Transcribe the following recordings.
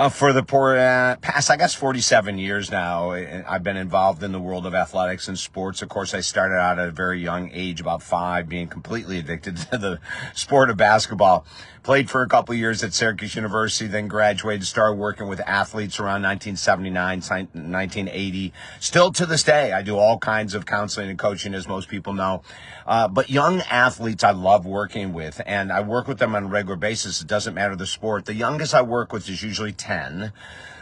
For the past, I guess, 47 years now, I've been involved in the world of athletics and sports. Of course, I started out at a very young age, about 5, being completely addicted to the sport of basketball. Played for a couple of years at Syracuse University, then graduated, started working with athletes around 1979, 1980. Still to this day, I do all kinds of counseling and coaching, as most people know. But young athletes I love working with, and I work with them on a regular basis. It doesn't matter the sport. The youngest I work with is usually 10.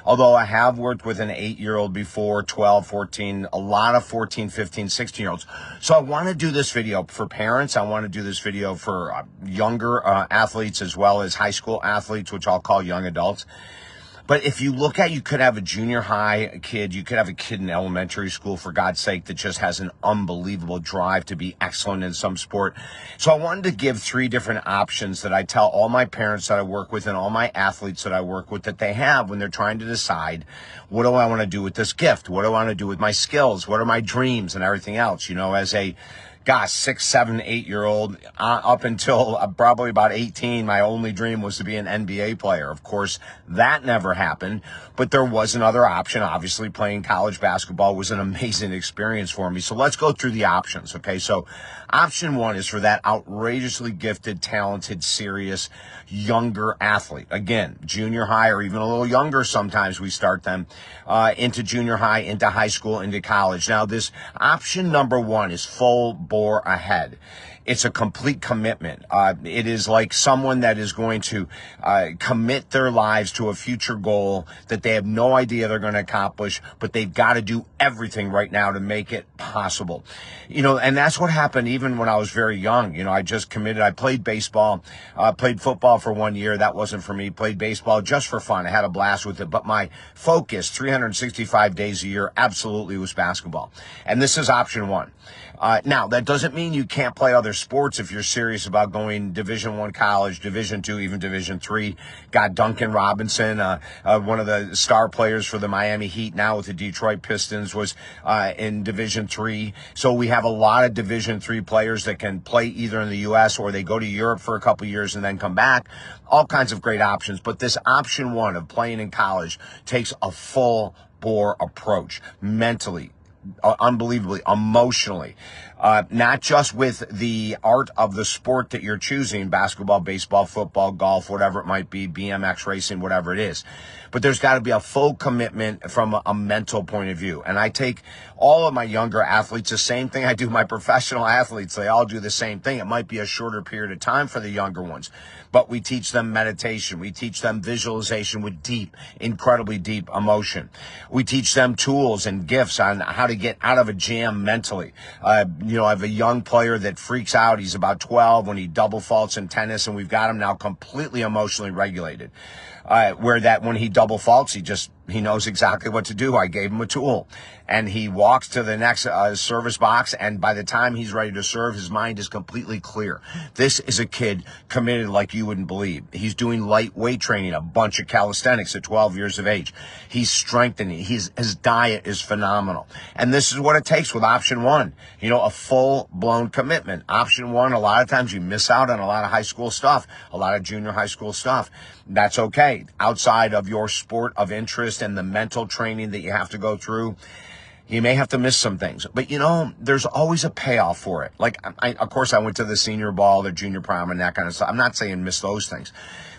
Although I have worked with an 8-year-old before, 12, 14, a lot of 14, 15, 16-year-olds. So I want to do this video for parents. I want to do this video for younger athletes as well as high school athletes, which I'll call young adults. But if you look at, you could have a junior high kid, you could have a kid in elementary school, for God's sake, that just has an unbelievable drive to be excellent in some sport. So I wanted to give 3 different options that I tell all my parents that I work with and all my athletes that I work with that they have when they're trying to decide, what do I want to do with this gift? What do I want to do with my skills? What are my dreams and everything else? You know, as a 6, 7, 8-year-old, up until probably about 18, my only dream was to be an NBA player. Of course, that never happened, but there was another option. Obviously, playing college basketball was an amazing experience for me. So let's go through the options, okay? So option 1 is for that outrageously gifted, talented, serious, younger athlete. Again, junior high or even a little younger sometimes we start them into junior high, into high school, into college. Now, this option number 1 is full bore ahead. It's a complete commitment. It is like someone that is going to commit their lives to a future goal that they have no idea they're going to accomplish, but they've got to do everything right now to make it possible. You know, and that's what happened even when I was very young. You know, I just committed. I played baseball, played football for 1 year. That wasn't for me. Played baseball just for fun. I had a blast with it. But my focus 365 days a year absolutely was basketball. And this is option 1. Now, that doesn't mean you can't play other sports if you're serious about going Division I college, Division II, even Division III. Got Duncan Robinson, one of the star players for the Miami Heat, now with the Detroit Pistons, was in Division III. So we have a lot of Division III players that can play either in the U.S. or they go to Europe for a couple of years and then come back. All kinds of great options. But this option 1 of playing in college takes a full bore approach mentally, unbelievably, emotionally, not just with the art of the sport that you're choosing, basketball, baseball, football, golf, whatever it might be, BMX racing, whatever it is. But there's got to be a full commitment from a mental point of view. And I take all of my younger athletes, the same thing I do my professional athletes. They all do the same thing. It might be a shorter period of time for the younger ones, but we teach them meditation. We teach them visualization with deep, incredibly deep emotion. We teach them tools and gifts on how to get out of a jam mentally. You know, I have a young player that freaks out. He's about 12 when he double faults in tennis, and we've got him now completely emotionally regulated. Where that when he double faults, he knows exactly what to do. I gave him a tool, and he walks to the next service box, and by the time he's ready to serve, his mind is completely clear. This is a kid committed like you wouldn't believe. He's doing light weight training, a bunch of calisthenics at 12 years of age. He's strengthening. His diet is phenomenal. And this is what it takes with option 1. You know, a full-blown commitment. Option 1, a lot of times you miss out on a lot of high school stuff, a lot of junior high school stuff. That's okay. Outside of your sport of interest and the mental training that you have to go through, you may have to miss some things, but you know, there's always a payoff for it. Like, of course, I went to the senior ball, the junior prom, and that kind of stuff. I'm not saying miss those things,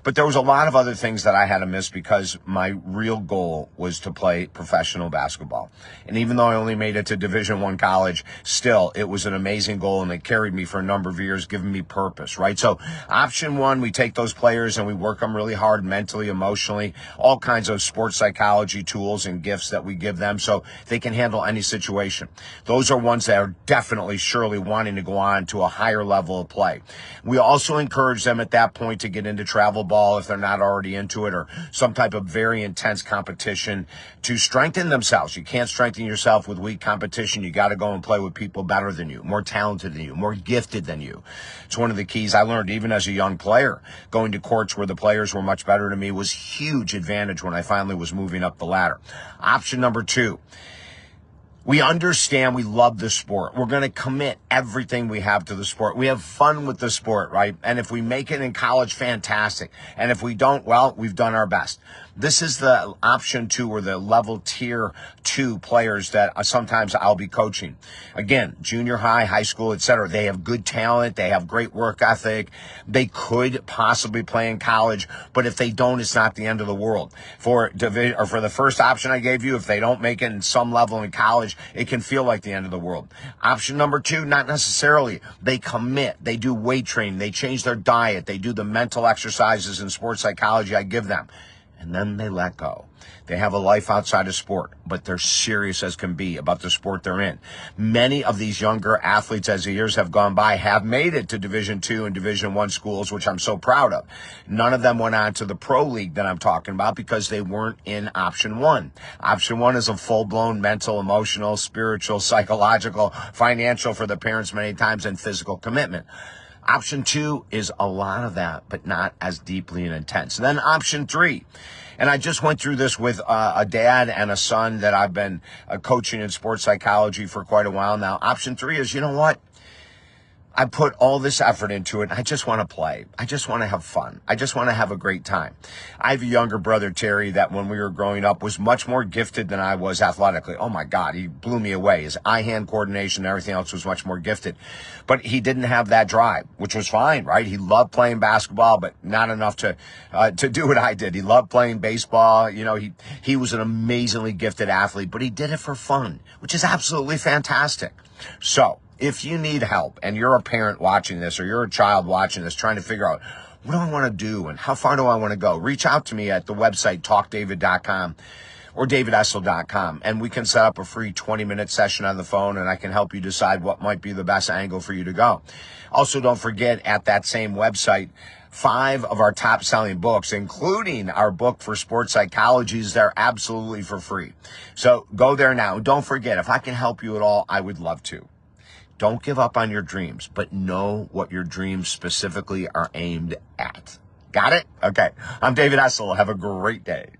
but there was a lot of other things that I had to miss because my real goal was to play professional basketball. And even though I only made it to Division I college, still, it was an amazing goal, and it carried me for a number of years, giving me purpose, right? So option 1, we take those players and we work them really hard mentally, emotionally, all kinds of sports psychology tools and gifts that we give them so they can handle any situation. Those are ones that are definitely, surely wanting to go on to a higher level of play. We also encourage them at that point to get into travel ball if they're not already into it, or some type of very intense competition to strengthen themselves. You can't strengthen yourself with weak competition. You got to go and play with people better than you, more talented than you, more gifted than you. It's one of the keys I learned even as a young player. Going to courts where the players were much better than me was huge advantage when I finally was moving up the ladder. Option number 2. We understand we love the sport. We're going to commit everything we have to the sport. We have fun with the sport, right? And if we make it in college, fantastic. And if we don't, well, we've done our best. This is the option 2 or the level tier 2 players that sometimes I'll be coaching. Again, junior high, high school, etc. They have good talent. They have great work ethic. They could possibly play in college, but if they don't, it's not the end of the world. For the first option I gave you, if they don't make it in some level in college, it can feel like the end of the world. Option number 2, not necessarily. They commit. They do weight training. They change their diet. They do the mental exercises and sports psychology I give them. And then they let go. They have a life outside of sport, but they're serious as can be about the sport they're in. Many of these younger athletes, as the years have gone by, have made it to Division II and Division I schools, which I'm so proud of. None of them went on to the pro league that I'm talking about because they weren't in option 1. Option 1 is a full-blown mental, emotional, spiritual, psychological, financial for the parents many times, and physical commitment. Option 2 is a lot of that, but not as deeply and intense. And then option 3, and I just went through this with a dad and a son that I've been coaching in sports psychology for quite a while now. Option 3 is, you know what? I put all this effort into it. I just want to play. I just want to have fun. I just want to have a great time. I have a younger brother, Terry, that when we were growing up was much more gifted than I was athletically. Oh my God, he blew me away. His eye-hand coordination and everything else was much more gifted. But he didn't have that drive, which was fine, right? He loved playing basketball, but not enough to do what I did. He loved playing baseball. You know, he was an amazingly gifted athlete, but he did it for fun, which is absolutely fantastic. So, if you need help and you're a parent watching this or you're a child watching this trying to figure out what do I want to do and how far do I want to go, reach out to me at the website talkdavid.com or davidessel.com, and we can set up a free 20-minute session on the phone and I can help you decide what might be the best angle for you to go. Also, don't forget at that same website, 5 of our top selling books, including our book for sports psychologies, they're absolutely for free. So go there now. Don't forget, if I can help you at all, I would love to. Don't give up on your dreams, but know what your dreams specifically are aimed at. Got it? Okay. I'm David Essel. Have a great day.